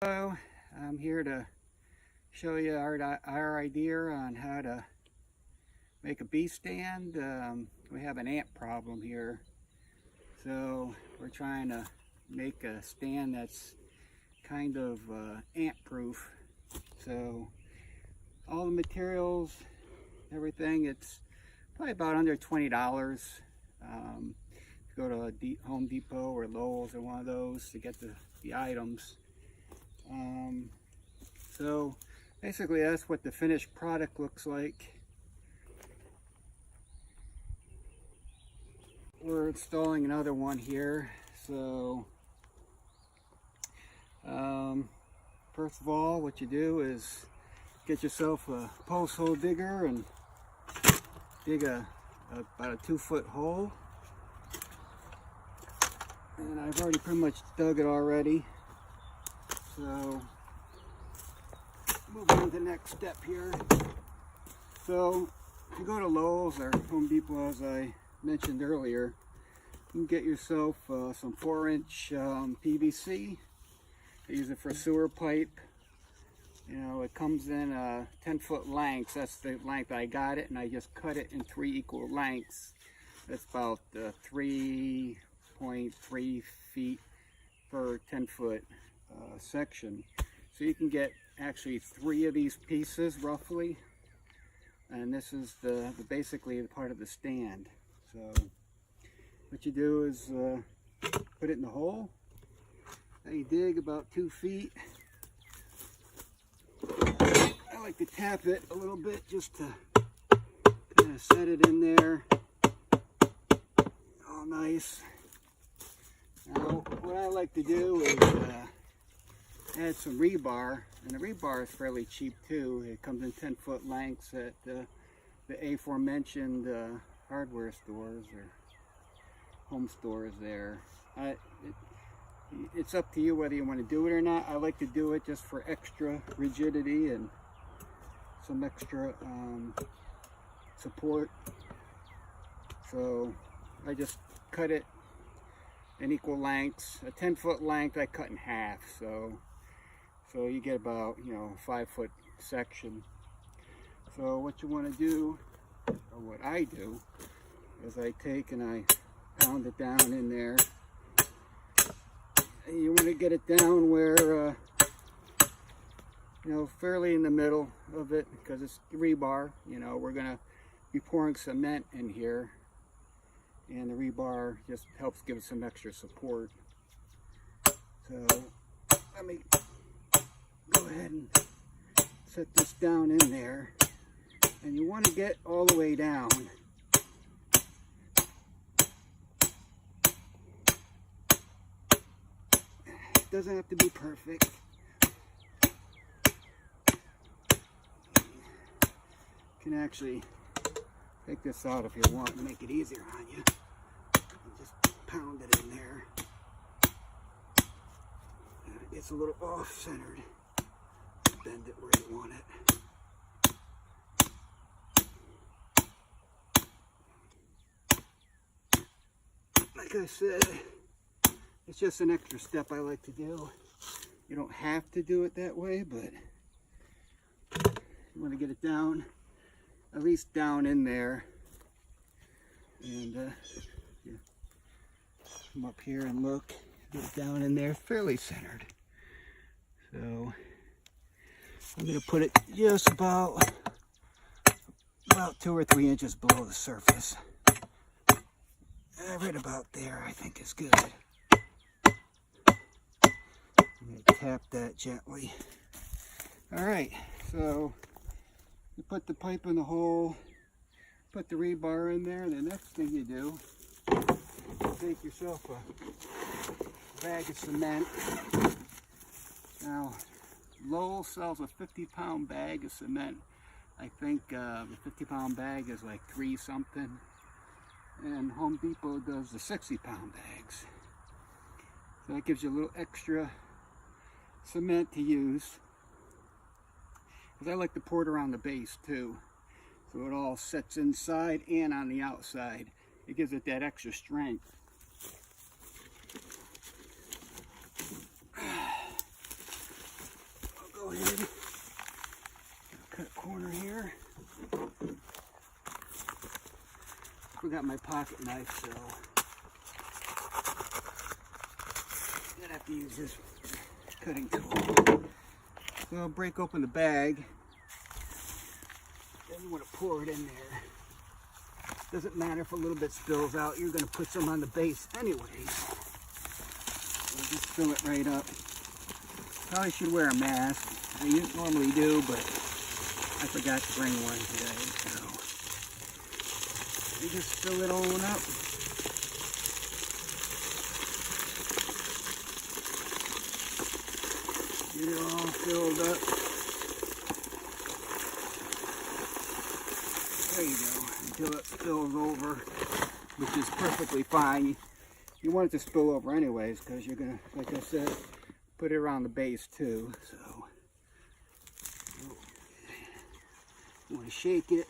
Hello, I'm here to show you our idea on how to make a bee stand. We have an ant problem here, so we're trying to make a stand that's kind of ant proof. So all the materials, everything, it's probably about under $20. Go to Home Depot or Lowe's or one of those to get the items. So basically that's what the finished product looks like. We're installing another one here. So first of all, what you do is get yourself a post hole digger and dig about a 2-foot hole. And I've already pretty much dug it already. So moving on to the next step here. So if you go to Lowe's or Home Depot, as I mentioned earlier, you can get yourself some 4-inch PVC. Use it for sewer pipe. You know, it comes in 10-foot lengths. That's the length I got it, and I just cut it in 3 equal lengths. That's about 3.3 feet per 10-foot section. So you can get actually 3 of these pieces roughly, and this is basically the part of the stand. So what you do is put it in the hole. Now you dig about 2 feet. I like to tap it a little bit just to kind of set it in there. All nice. Now what I like to do is add some rebar, and the rebar is fairly cheap too. It comes in 10-foot lengths at the aforementioned hardware stores or home stores there. It's up to you whether you want to do it or not. I like to do it just for extra rigidity and some extra support. So I just cut it in equal lengths. A 10-foot length I cut in half, so you get about, you know, a 5-foot section. So what you want to do, or what I do, is I take and I pound it down in there. And you want to get it down where you know, fairly in the middle of it, because it's rebar. You know, we're gonna be pouring cement in here, and the rebar just helps give it some extra support. So let me go ahead and set this down in there, and you want to get all the way down. It doesn't have to be perfect. You can actually take this out if you want to make it easier on you. Just pound it in there. And it gets a little off-centered. Bend it where you want it. Like I said, it's just an extra step I like to do. You don't have to do it that way, but you want to get it down, at least down in there. And you come up here and look, get it down in there, fairly centered. So I'm going to put it just about 2 or 3 inches below the surface. Right about there, I think is good. I'm going to tap that gently. Alright, so you put the pipe in the hole, put the rebar in there, and the next thing you do, you take yourself a bag of cement. Now, Lowe's sells a 50-pound bag of cement. I think the 50-pound bag is like 3 something. And Home Depot does the 60-pound bags. So that gives you a little extra cement to use. Because I like to pour it around the base too. So it all sets inside and on the outside. It gives it that extra strength. forgot my pocket knife, so I'm gonna have to use this cutting tool. So I'll break open the bag. Then you want to pour it in there. Doesn't matter if a little bit spills out, you're gonna put some on the base anyways. So just fill it right up. Probably should wear a mask. I normally do, but I forgot to bring one today, so you just fill it on up. Get it all filled up. There you go, until it spills over, which is perfectly fine. You want it to spill over anyways, because you're gonna, like I said, put it around the base too. So you want to shake it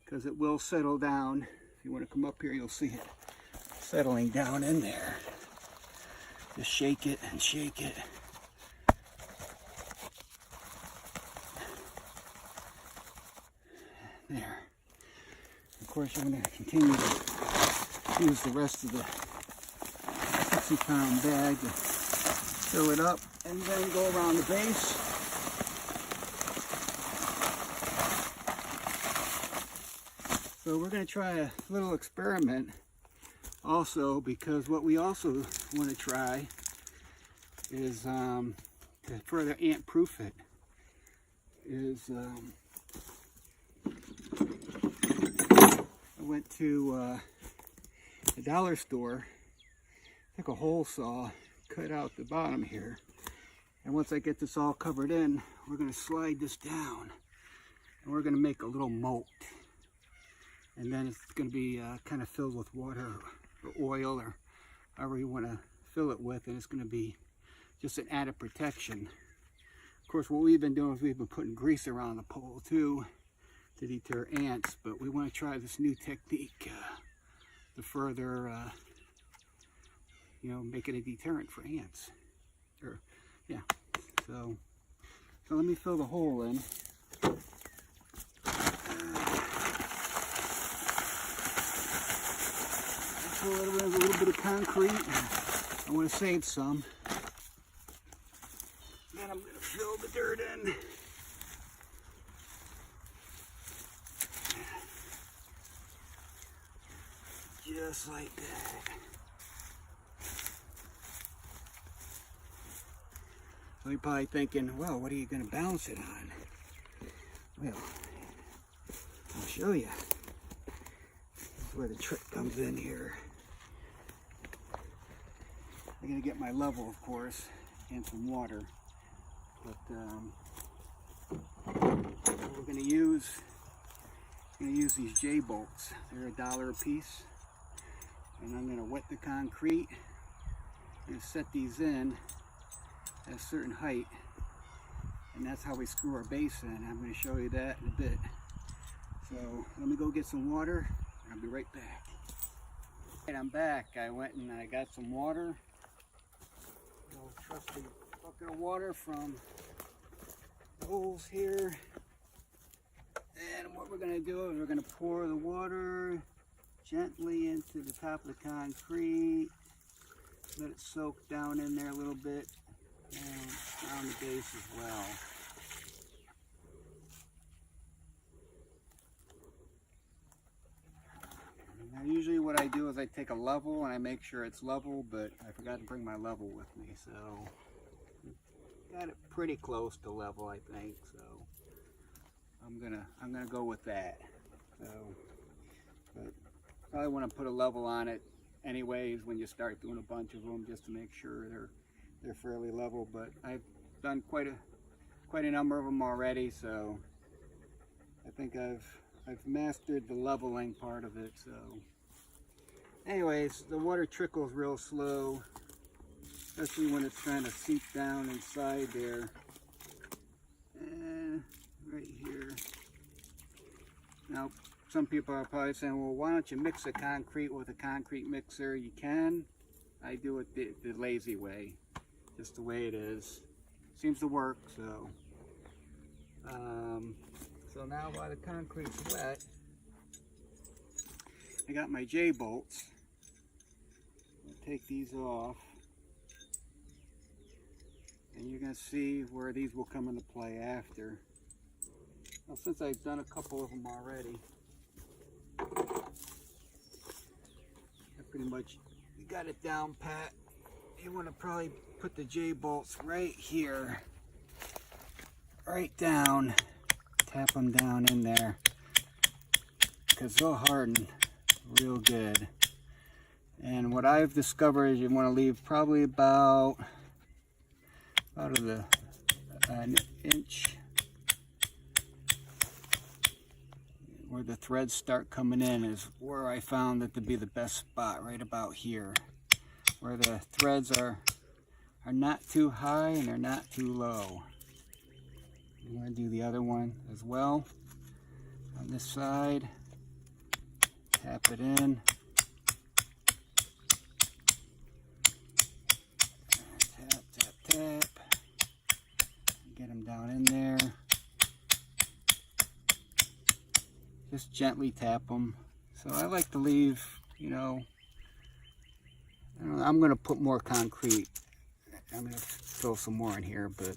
because it will settle down. If you want to come up here, you'll see it settling down in there. Just shake it and shake it. There. Of course, I'm going to continue to use the rest of the 60-pound bag to fill it up and then go around the base. So we're going to try a little experiment also, because what we also want to try is to further ant-proof it is I went to the dollar store, took a hole saw, cut out the bottom here, and once I get this all covered in, we're going to slide this down and we're going to make a little moat. And then it's going to be kind of filled with water or oil or however you want to fill it with, and it's going to be just an added protection. Of course, what we've been doing is we've been putting grease around the pole too to deter ants, but we want to try this new technique to further, you know, make it a deterrent for ants. Or, yeah. So let me fill the hole in. Fill it with a little bit of concrete. I want to save some. Then I'm going to fill the dirt in. Just like that. So you're probably thinking, well, what are you going to balance it on? Well, I'll show you. This is where the trick comes in here. I'm going to get my level, of course, and some water. But what we're going to use these J-bolts. They're $1 a piece. And I'm going to wet the concrete and set these in at a certain height. And that's how we screw our base in. I'm going to show you that in a bit. So let me go get some water. I'll be right back. Right, I'm back. I went and I got some water. Trusty bucket of water from the holes here. And what we're going to do is we're going to pour the water gently into the top of the concrete. Let it soak down in there a little bit and around the base as well. Now usually what I do is I take a level and I make sure it's level, but I forgot to bring my level with me, so got it pretty close to level, I think. So I'm gonna go with that. So, but probably want to put a level on it anyways when you start doing a bunch of them, just to make sure they're fairly level. But I've done quite a number of them already, so I think I've mastered the leveling part of it. So anyways, the water trickles real slow, especially when it's trying to seep down inside there. And right here. Now some people are probably saying, well, why don't you mix the concrete with a concrete mixer? You can. I do it the lazy way, just the way it is. Seems to work. So so now while the concrete's wet, I got my J bolts. I'll take these off, and you're going to see where these will come into play after. Well, since I've done a couple of them already, I pretty much got it down pat. You want to probably put the J bolts right here, right down, tap them down in there, because they'll harden real good. And what I've discovered is you want to leave probably about an inch where the threads start coming in is where I found it to be the best spot, right about here, where the threads are not too high and they're not too low. I'm going to do the other one as well on this side. Tap it in. Tap, tap, tap. Get them down in there. Just gently tap them. So I like to leave, you know, I'm going to put more concrete. I'm going to fill some more in here, but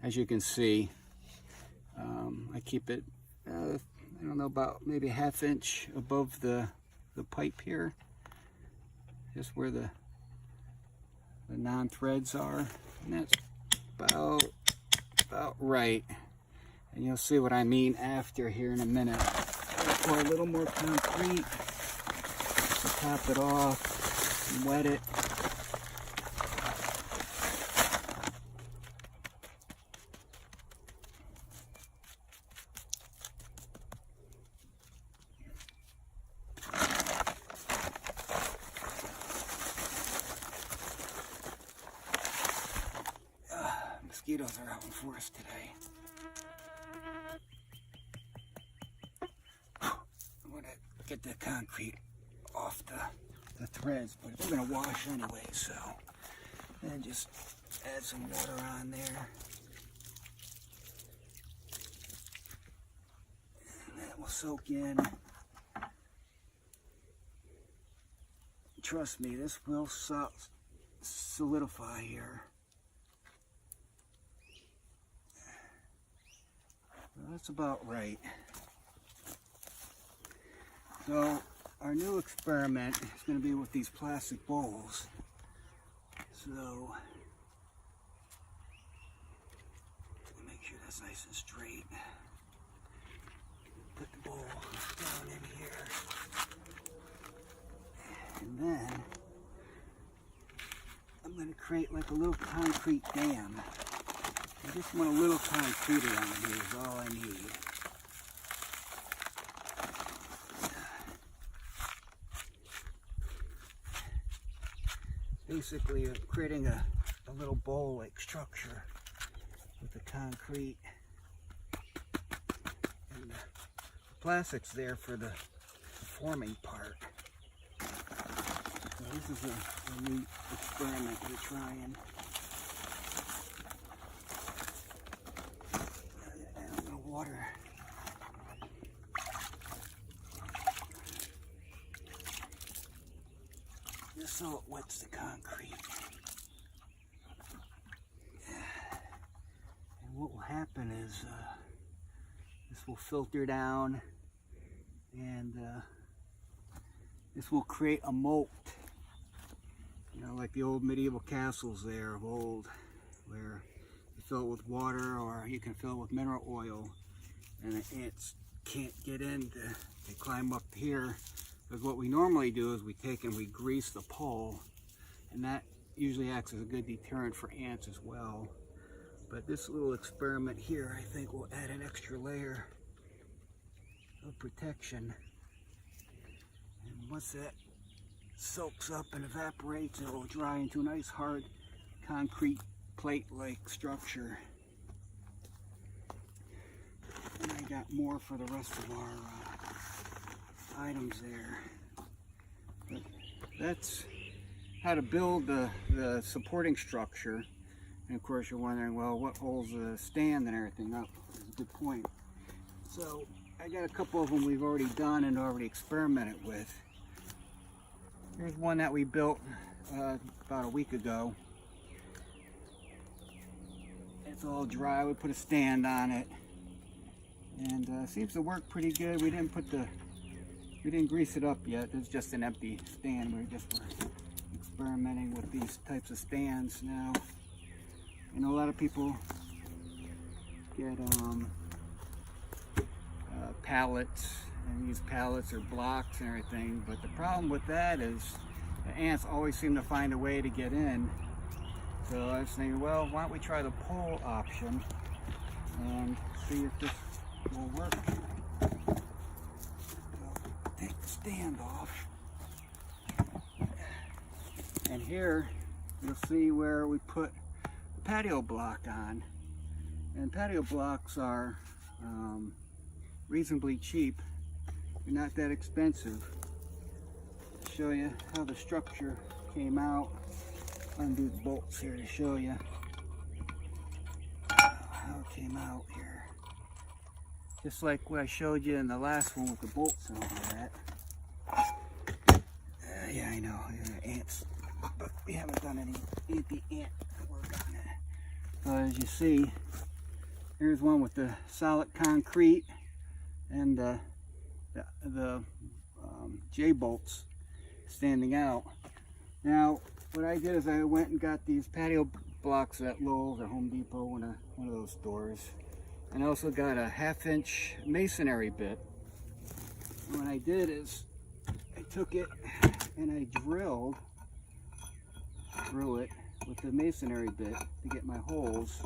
as you can see, I keep it, I don't know, about maybe a ½ inch above the pipe here, just where the non-threads are, and that's about right. And you'll see what I mean after here in a minute. Pour a little more concrete, top it off, and wet it. Mosquitoes are out in force today. Get the concrete off the threads, but we're going to wash anyway, so then just add some water on there. And that will soak in. Trust me, this will solidify here. Well, that's about right. So our new experiment is going to be with these plastic bowls. So make sure that's nice and straight. Put the bowl down in here. And then I'm going to create like a little concrete dam. I just want a little concrete around here is all I need. Basically creating a little bowl-like structure with the concrete, and the plastic's there for the forming part. So this is a neat experiment we're trying. Add a little water. Just so it wets the concrete. And what will happen is this will filter down, and this will create a moat. You know, like the old medieval castles there of old, where you fill it with water, or you can fill it with mineral oil, and the ants can't get in to climb up here. Because what we normally do is we take and we grease the pole, and that usually acts as a good deterrent for ants as well. But this little experiment here, I think, will add an extra layer of protection. And once that soaks up and evaporates, it will dry into a nice hard concrete plate-like structure. And I got more for the rest of our items there. But that's how to build the supporting structure. And of course you're wondering, well, what holds the stand and everything up? That's a good point. So I got a couple of them we've already done and already experimented with. Here's one that we built about a week ago. It's all dry. We put a stand on it, and seems to work pretty good. We didn't grease it up yet. It's just an empty stand. We're experimenting with these types of stands now. I know a lot of people get pallets and use pallets or blocks and everything, but the problem with that is the ants always seem to find a way to get in. So I was thinking, well, why don't we try the pole option and see if this will work. So take the stand off, and here you'll see where we put the patio block on. And patio blocks are reasonably cheap. They're not that expensive. I'll show you how the structure came out. Undo the bolts here to show you how it came out here. Just like what I showed you in the last one with the bolts and all that. Yeah, I know, ants, but we haven't done any anti-ant work on it. So as you see, here's one with the solid concrete and the J-bolts standing out. Now, what I did is I went and got these patio blocks at Lowe's or Home Depot, one of those stores. And I also got a 1/2-inch masonry bit. And what I did is I took it and I drilled through it with the masonry bit to get my holes,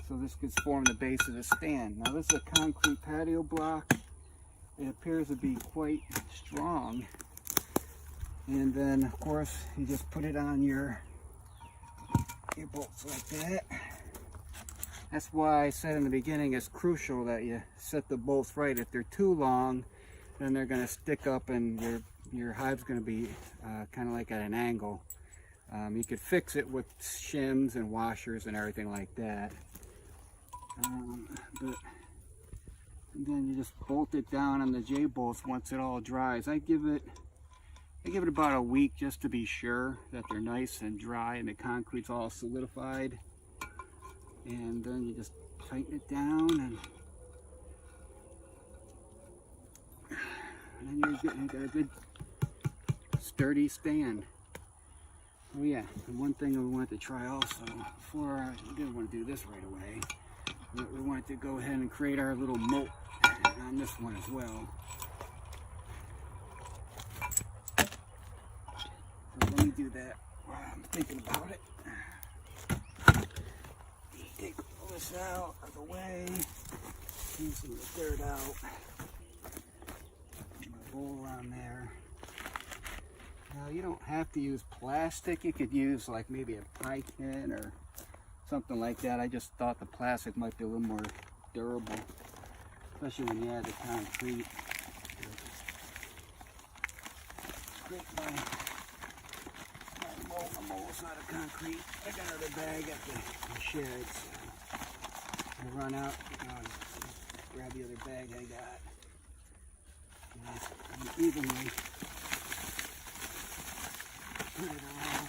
so this could form the base of the stand. Now this is a concrete patio block. It appears to be quite strong. And then of course you just put it on your bolts like that. That's why I said in the beginning it's crucial that you set the bolts right. If they're too long, then they're going to stick up and your hive's going to be kind of like at an angle. You could fix it with shims and washers and everything like that. And then you just bolt it down on the J-bolts once it all dries. I give it about a week just to be sure that they're nice and dry and the concrete's all solidified. And then you just tighten it down, and then you got a good sturdy stand. Oh yeah, and one thing we wanted to try also, before we didn't want to do this right away, but we wanted to go ahead and create our little moat on this one as well. So let me do that while I'm thinking about it. Take all this out of the way, clean some of the dirt out. Put my bowl on there. Now you don't have to use plastic. You could use like maybe a pie tin or something like that. I just thought the plastic might be a little more durable, especially when you add the concrete. Scrape my mold's out of concrete. I got another bag at the shed, so I run out, grab the other bag I got. And evenly put it around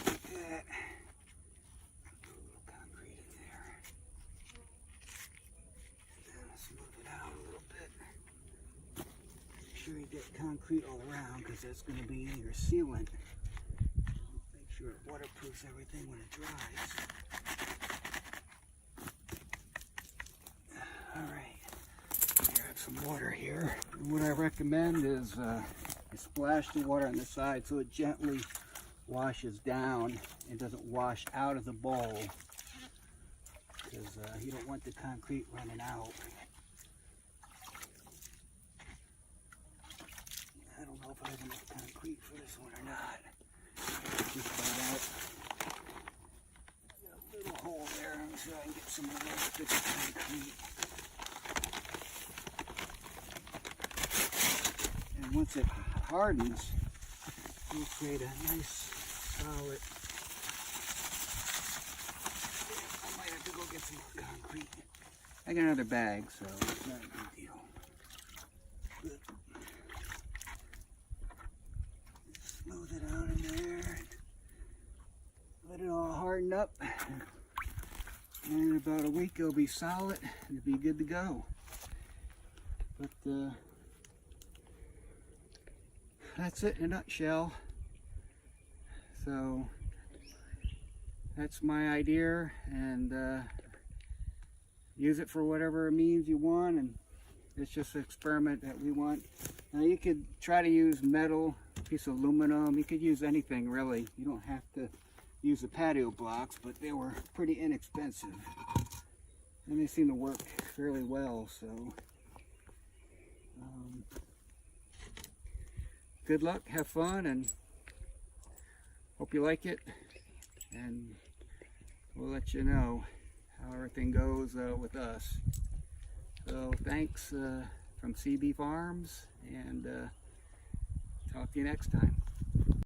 like that. Put a little concrete in there. And then smooth it out a little bit. Make sure you get concrete all around, because that's going to be your sealant. Make sure it waterproofs everything when it dries. Alright, grab some water here. And what I recommend is you splash the water on the side so it gently washes down and doesn't wash out of the bowl, because you don't want the concrete running out. I don't know if I have enough concrete for this one or not. Just about out. Got a little hole there. I'm sure I can get some more thick concrete. And once it hardens, you'll create a nice solid. I might have to go get some more concrete. I got another bag, so it's not a big deal. Good. harden up. And in about a week it'll be solid and it'll be good to go. But that's it in a nutshell. So that's my idea, and use it for whatever means you want, and it's just an experiment that we want. Now you could try to use metal, piece of aluminum, you could use anything really. You don't have to use the patio blocks, but they were pretty inexpensive. And they seem to work fairly well, so good luck, have fun, and hope you like it. And we'll let you know how everything goes with us. So thanks from CB Farms, and talk to you next time.